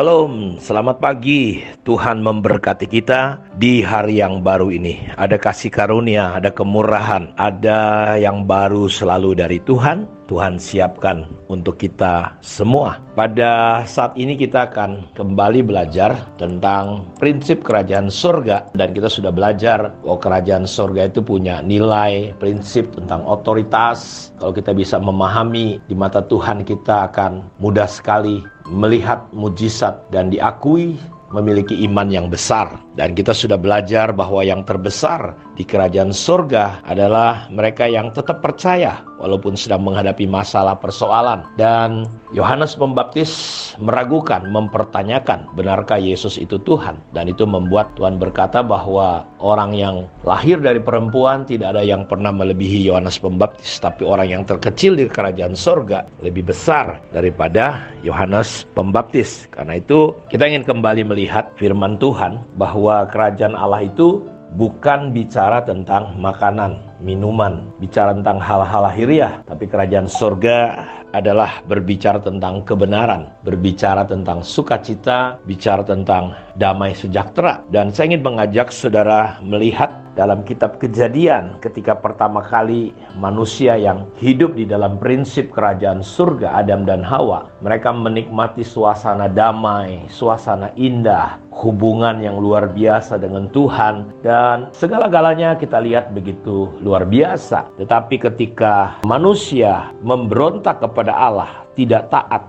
Shalom, selamat pagi. Tuhan memberkati kita di hari yang baru ini. Ada kasih karunia, ada kemurahan, ada yang baru selalu dari Tuhan. Tuhan siapkan untuk kita semua. Pada saat ini kita akan kembali belajar tentang prinsip kerajaan surga. Dan kita sudah belajar bahwa kerajaan surga itu punya nilai, prinsip tentang otoritas. Kalau kita bisa memahami di mata Tuhan, kita akan mudah sekali melihat mujizat dan diakui memiliki iman yang besar. Dan kita sudah belajar bahwa yang terbesar di kerajaan surga adalah mereka yang tetap percaya walaupun sedang menghadapi masalah persoalan. Dan Yohanes Pembaptis meragukan, mempertanyakan benarkah Yesus itu Tuhan. Dan itu membuat Tuhan berkata bahwa orang yang lahir dari perempuan tidak ada yang pernah melebihi Yohanes Pembaptis, tapi orang yang terkecil di kerajaan surga lebih besar daripada Yohanes Pembaptis. Karena itu kita ingin kembali melihat firman Tuhan bahwa kerajaan Allah itu bukan bicara tentang makanan, minuman, bicara tentang hal-hal lahiriah, tapi kerajaan surga adalah berbicara tentang kebenaran, berbicara tentang sukacita, bicara tentang damai sejahtera. Dan saya ingin mengajak saudara melihat dalam kitab Kejadian ketika pertama kali manusia yang hidup di dalam prinsip kerajaan surga, Adam dan Hawa, mereka menikmati suasana damai, suasana indah, hubungan yang luar biasa dengan Tuhan, dan segala-galanya kita lihat begitu luar biasa. Tetapi ketika manusia memberontak kepada Allah, tidak taat,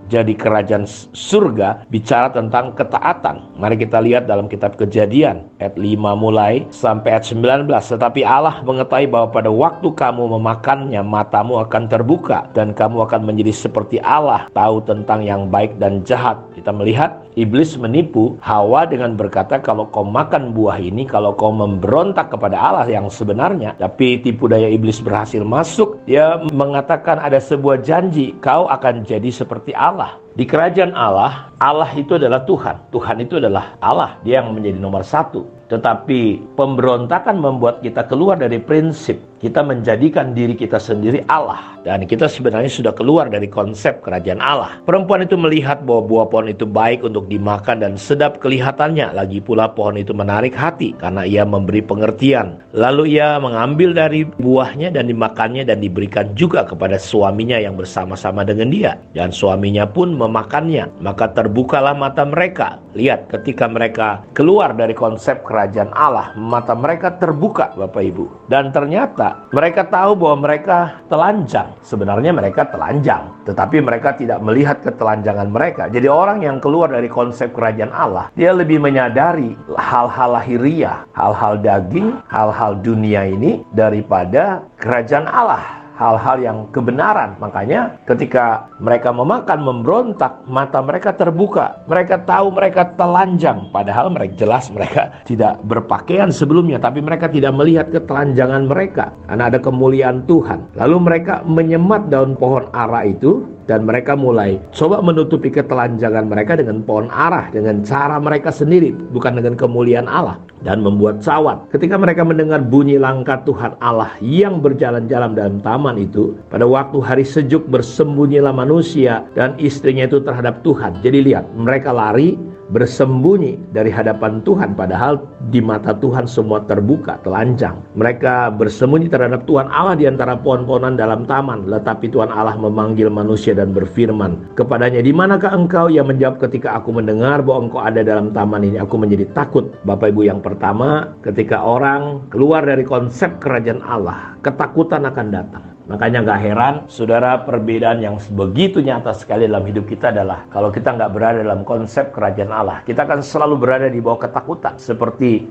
jadi kerajaan surga bicara tentang ketaatan. Mari kita lihat dalam kitab Kejadian ayat 5 mulai sampai ayat 19. Tetapi Allah mengetahui bahwa pada waktu kamu memakannya, matamu akan terbuka dan kamu akan menjadi seperti Allah, tahu tentang yang baik dan jahat. Kita melihat iblis menipu Hawa dengan berkata, kalau kau makan buah ini, kalau kau memberontak kepada Allah yang sebenarnya. Tapi tipu daya iblis berhasil masuk. Dia mengatakan ada sebuah janji, kau akan jadi seperti Allah. Di kerajaan Allah, Allah itu adalah Tuhan. Tuhan itu adalah Allah. Dia yang menjadi nomor satu. Tetapi pemberontakan membuat kita keluar dari prinsip. Kita menjadikan diri kita sendiri Allah. Dan kita sebenarnya sudah keluar dari konsep kerajaan Allah. Perempuan itu melihat bahwa buah pohon itu baik untuk dimakan dan sedap kelihatannya. Lagi pula pohon itu menarik hati karena ia memberi pengertian. Lalu ia mengambil dari buahnya dan dimakannya dan diberikan juga kepada suaminya yang bersama-sama dengan dia. Dan suaminya pun memakannya. Maka terbukalah mata mereka. Lihat, ketika mereka keluar dari konsep kerajaan Allah, mata mereka terbuka, Bapak Ibu. Dan ternyata mereka tahu bahwa mereka telanjang. Sebenarnya mereka telanjang, tetapi mereka tidak melihat ketelanjangan mereka. Jadi orang yang keluar dari konsep kerajaan Allah, dia lebih menyadari hal-hal lahiriah, hal-hal daging, hal-hal dunia ini daripada kerajaan Allah, hal-hal yang kebenaran. Makanya ketika mereka memakan, memberontak, mata mereka terbuka. Mereka tahu mereka telanjang, padahal mereka jelas mereka tidak berpakaian sebelumnya, tapi mereka tidak melihat ketelanjangan mereka karena ada kemuliaan Tuhan. Lalu mereka menyemat daun pohon ara itu, dan mereka mulai coba menutupi ketelanjangan mereka dengan pohon ara, dengan cara mereka sendiri, bukan dengan kemuliaan Allah, dan membuat cawat. Ketika mereka mendengar bunyi langkah Tuhan Allah yang berjalan-jalan dalam taman itu, pada waktu hari sejuk bersembunyilah manusia dan istrinya itu terhadap Tuhan. Jadi lihat, mereka lari bersembunyi dari hadapan Tuhan, padahal di mata Tuhan semua terbuka, telanjang. Mereka bersembunyi terhadap Tuhan Allah di antara pohon-pohonan dalam taman. Tetapi Tuhan Allah memanggil manusia dan berfirman kepadanya, di manakah engkau? Ia menjawab, ketika aku mendengar bahwa engkau ada dalam taman ini, aku menjadi takut. Bapak Ibu, yang pertama, ketika orang keluar dari konsep kerajaan Allah, ketakutan akan datang. Makanya gak heran, saudara, perbedaan yang begitu nyata sekali dalam hidup kita adalah kalau kita gak berada dalam konsep kerajaan Allah, kita akan selalu berada di bawah ketakutan. Seperti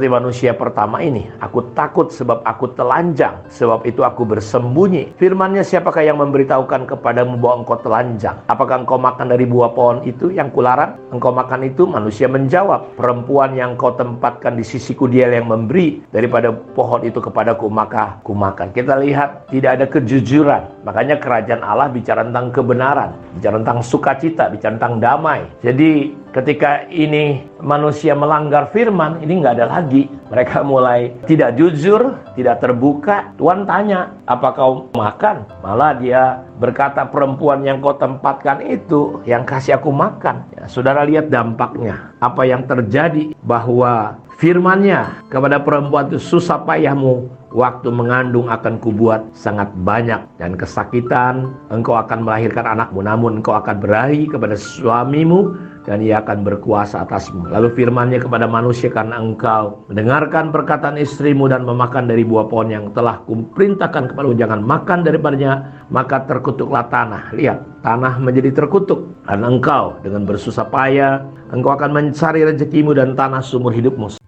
manusia pertama ini, aku takut sebab aku telanjang, sebab itu aku bersembunyi. Firman-Nya, siapakah yang memberitahukan kepadamu bahwa engkau telanjang? Apakah engkau makan dari buah pohon itu yang kularang? Engkau makan itu? Manusia menjawab, perempuan yang kau tempatkan di sisiku, dia yang memberi daripada pohon itu kepadaku, maka ku makan. Kita lihat, tidak ada ada kejujuran. Makanya kerajaan Allah bicara tentang kebenaran, bicara tentang sukacita, bicara tentang damai. Jadi ketika ini manusia melanggar firman, ini nggak ada lagi. Mereka mulai tidak jujur, tidak terbuka. Tuhan tanya, apa kau makan? Malah dia berkata, perempuan yang kau tempatkan itu yang kasih aku makan. Ya, saudara lihat dampaknya. Apa yang terjadi, bahwa firman-Nya kepada perempuan itu, susah payahmu waktu mengandung akan kubuat sangat banyak, dan kesakitan engkau akan melahirkan anakmu, namun engkau akan berahi kepada suamimu dan ia akan berkuasa atasmu. Lalu firman-Nya kepada manusia, karena engkau mendengarkan perkataan istrimu dan memakan dari buah pohon yang telah kuperintahkan kepadamu, jangan makan daripadanya, maka terkutuklah tanah. Lihat, tanah menjadi terkutuk karena engkau dengan bersusah payah engkau akan mencari rezekimu dan tanah seumur hidupmu.